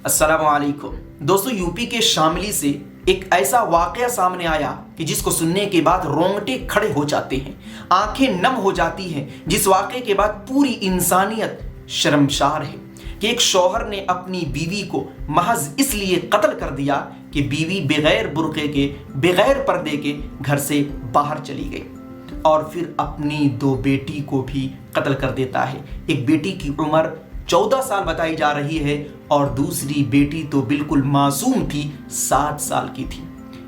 अस्सलाम वालेकुम। दोस्तों, यूपी के शामली से एक ऐसा वाकया सामने आया कि जिसको सुनने के बाद रोंगटे खड़े हो जाते हैं, आंखें नम हो जाती हैं। जिस वाकये के बाद पूरी इंसानियत शर्मसार है कि एक शौहर ने अपनी बीवी को महज इसलिए कत्ल कर दिया कि बीवी बगैर बुर्के के, बगैर पर्दे के घर से बाहर चली गई और फिर अपनी दो बेटी को भी कत्ल कर देता है। एक बेटी की उम्र 14 साल बताई जा रही है और दूसरी बेटी तो बिल्कुल मासूम थी, 7 साल की थी।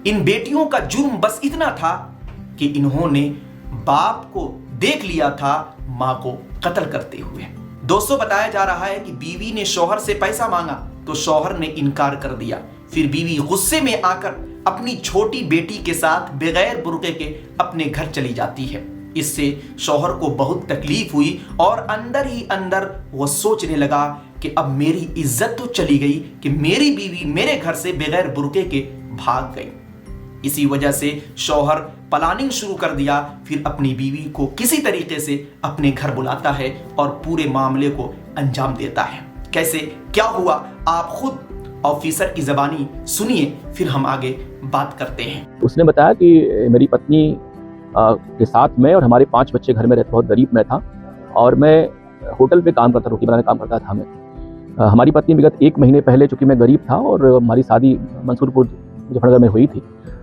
इन बेटियों का जुर्म बस इतना था कि इन्होंने बाप को देख लिया था मां को कत्ल करते हुए। दोस्तों, बताया जा रहा है कि बीवी ने शौहर से पैसा मांगा तो शौहर ने इनकार कर दिया। फिर बीवी गुस्से में आकर अपनी छोटी बेटी के साथ बगैर बुर्के के अपने घर चली जाती है। इससे शौहर को बहुत तकलीफ हुई और अंदर ही अंदर वो सोचने लगा कि अब मेरी इज्जत तो चली गई कि मेरी बीवी मेरे घर से बगैर बुर्के के भाग गई। इसी वजह से शौहर प्लानिंग शुरू कर दिया। फिर अपनी बीवी को किसी तरीके से अपने घर बुलाता है और पूरे मामले को अंजाम देता है। कैसे क्या हुआ, आप खुद ऑफिसर की ज़बानी सुनिए, फिर हम आगे बात करते हैं। उसने बताया कि मेरी पत्नी के साथ मैं और हमारे 5 बच्चे घर में रहते, बहुत गरीब मैं था और मैं होटल पे काम करता, रोटी बनाने काम करता था मैं। हमारी पत्नी विगत 1 महीने पहले, चूँकि मैं गरीब था और हमारी शादी मंसूरपुर मुजफ्फरनगर में हुई थी,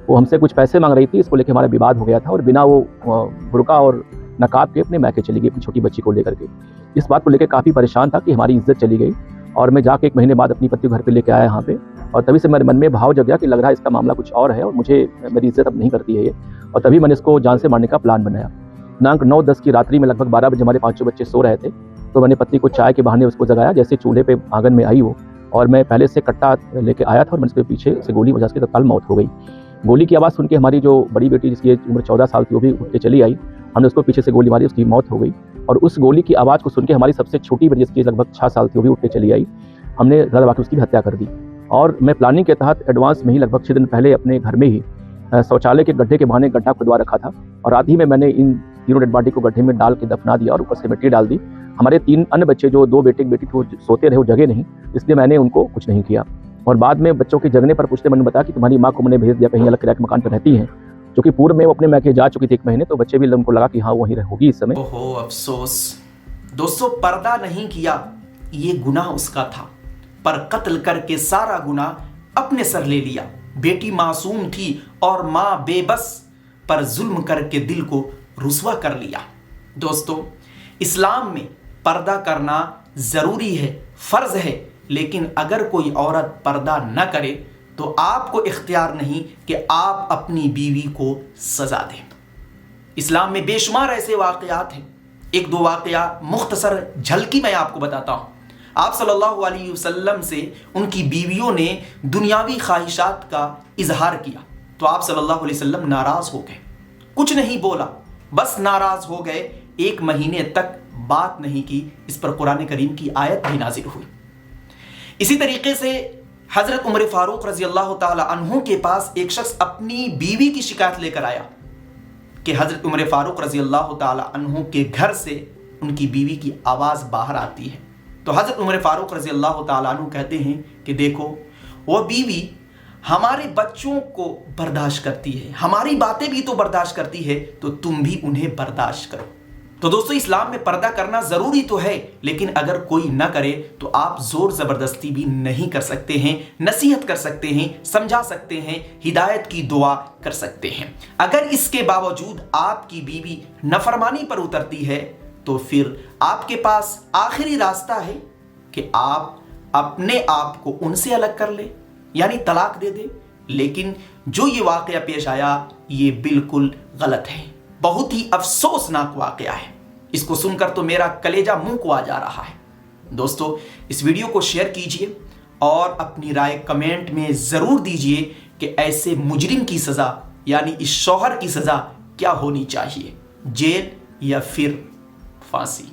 वो हमसे कुछ पैसे मांग रही थी। इसको लेकर हमारा विवाद हो गया था और बिना वो बुर्का और नकाब के अपने मैके चली गई अपनी छोटी बच्ची को लेकर के। इस बात को लेकर काफ़ी परेशान था कि हमारी इज्जत चली गई और मैं जाके 1 महीने बाद अपनी पत्नी को घर पे लेके आया यहाँ पे। और तभी से मेरे मन में भाव जग गया कि लग रहा है इसका मामला कुछ और है और मुझे मेरी इज्जत अब नहीं करती है ये। और तभी मैंने इसको जान से मारने का प्लान बनाया। दिनांक 9-10 की रात्रि में लगभग 12 बजे हमारे 5 बच्चे सो रहे थे, तो मैंने पत्नी को चाय के बहाने उसको जगाया। जैसे चूल्हे पे आंगन में आई वो, और मैं पहले से कट्टा लेके आया था और मैंने उसके पीछे से गोली बजा, उसकी तत्काल मौत हो गई। गोली की आवाज़ सुन के हमारी जो बड़ी बेटी, जिसकी उम्र 14 साल थी, वो भी उठ के चली आई। हमने उसको पीछे से गोली मारी, उसकी मौत हो गई। और उस गोली की आवाज़ को सुन के हमारी सबसे छोटी बेटी, जिसकी लगभग 6 साल थी, वो भी उठ के चली आई। हमने घर दबा के उसकी भी हत्या कर दी। और मैं प्लानिंग के तहत एडवांस में ही लगभग 6 दिन पहले अपने घर में ही शौचालय के गड्ढे के बहाने गड्ढा खुदवा रखा था और रात ही में मैंने इन तीनों डेड बॉडी को गड्ढे में डाल के दफना दिया और ऊपर से मिट्टी डाल दी। हमारे 3 अन्य बच्चे, जो 2 बेटे बेटी थे, वो सोते रहे, वो जगे नहीं, इसलिए मैंने उनको कुछ नहीं किया। और बाद में बच्चों के जगने पर पूछते मैंने बताया कि तुम्हारी माँ को मैंने भेज दिया, कहीं अलग किराए के मकान पर रहती हैं, क्योंकि पूर्व में वो अपने मैके जा चुकी थी 1 महीने, तो बच्चे भी उनको लगा कि हाँ वहीं होगी इस समय। ओहो अफसोस। दोस्तों, पर्दा नहीं किया ये गुनाह उसका था, पर कत्ल करके सारा गुनाह अपने सर ले लिया। बेटी मासूम थी और माँ बेबस, पर जुल्म करके दिल को रुसवा कर लिया। दोस्तों, इस्लाम में पर्दा करना ज़रूरी है, फ़र्ज़ है, लेकिन अगर कोई औरत पर्दा न करे तो आपको इख्तियार नहीं कि आप अपनी बीवी को सज़ा दें। इस्लाम में बेशुमार ऐसे वाक़यात हैं। 1-2 वाक़या मुख्तसर झलकी मैं आपको बताता हूँ। आप सल्लल्लाहु अलैहि वसल्लम से उनकी बीवियों ने दुनियावी ख्वाहिशात का इजहार किया तो आप सल्लल्लाहु अलैहि वसल्लम नाराज़ हो गए, कुछ नहीं बोला, बस नाराज़ हो गए। 1 महीने तक बात नहीं की। इस पर कुरान करीम की आयत भी नाजिल हुई। इसी तरीके से हज़रत उमर फारूक रज़ी अल्लाह ताला अन्हु के पास एक शख्स अपनी बीवी की शिकायत लेकर आया कि हज़रत उमर फारूक रज़ी अल्लाह ताला अन्हु के घर से उनकी बीवी की आवाज़ बाहर आती है। तो हज़रत उमर फारूक रज़ी अल्लाह ताला अन्हु कहते हैं कि देखो, वो बीवी हमारे बच्चों को बर्दाश्त करती है, हमारी बातें भी तो बर्दाश्त करती है, तो तुम भी उन्हें बर्दाश्त करो। तो दोस्तों, इस्लाम में पर्दा करना ज़रूरी तो है, लेकिन अगर कोई ना करे तो आप ज़ोर ज़बरदस्ती भी नहीं कर सकते हैं। नसीहत कर सकते हैं, समझा सकते हैं, हिदायत की दुआ कर सकते हैं। अगर इसके बावजूद आपकी बीवी नफरमानी पर उतरती है तो फिर आपके पास आखिरी रास्ता है कि आप अपने आप को उनसे अलग कर ले, यानी तलाक दे दे। लेकिन जो ये वाक़या पेश आया ये बिल्कुल गलत है, बहुत ही अफसोसनाक वाक़या है। इसको सुनकर तो मेरा कलेजा मुंह को आ जा रहा है। दोस्तों, इस वीडियो को शेयर कीजिए और अपनी राय कमेंट में ज़रूर दीजिए कि ऐसे मुजरिम की सज़ा, यानी इस शौहर की सज़ा क्या होनी चाहिए, जेल या फिर फांसी।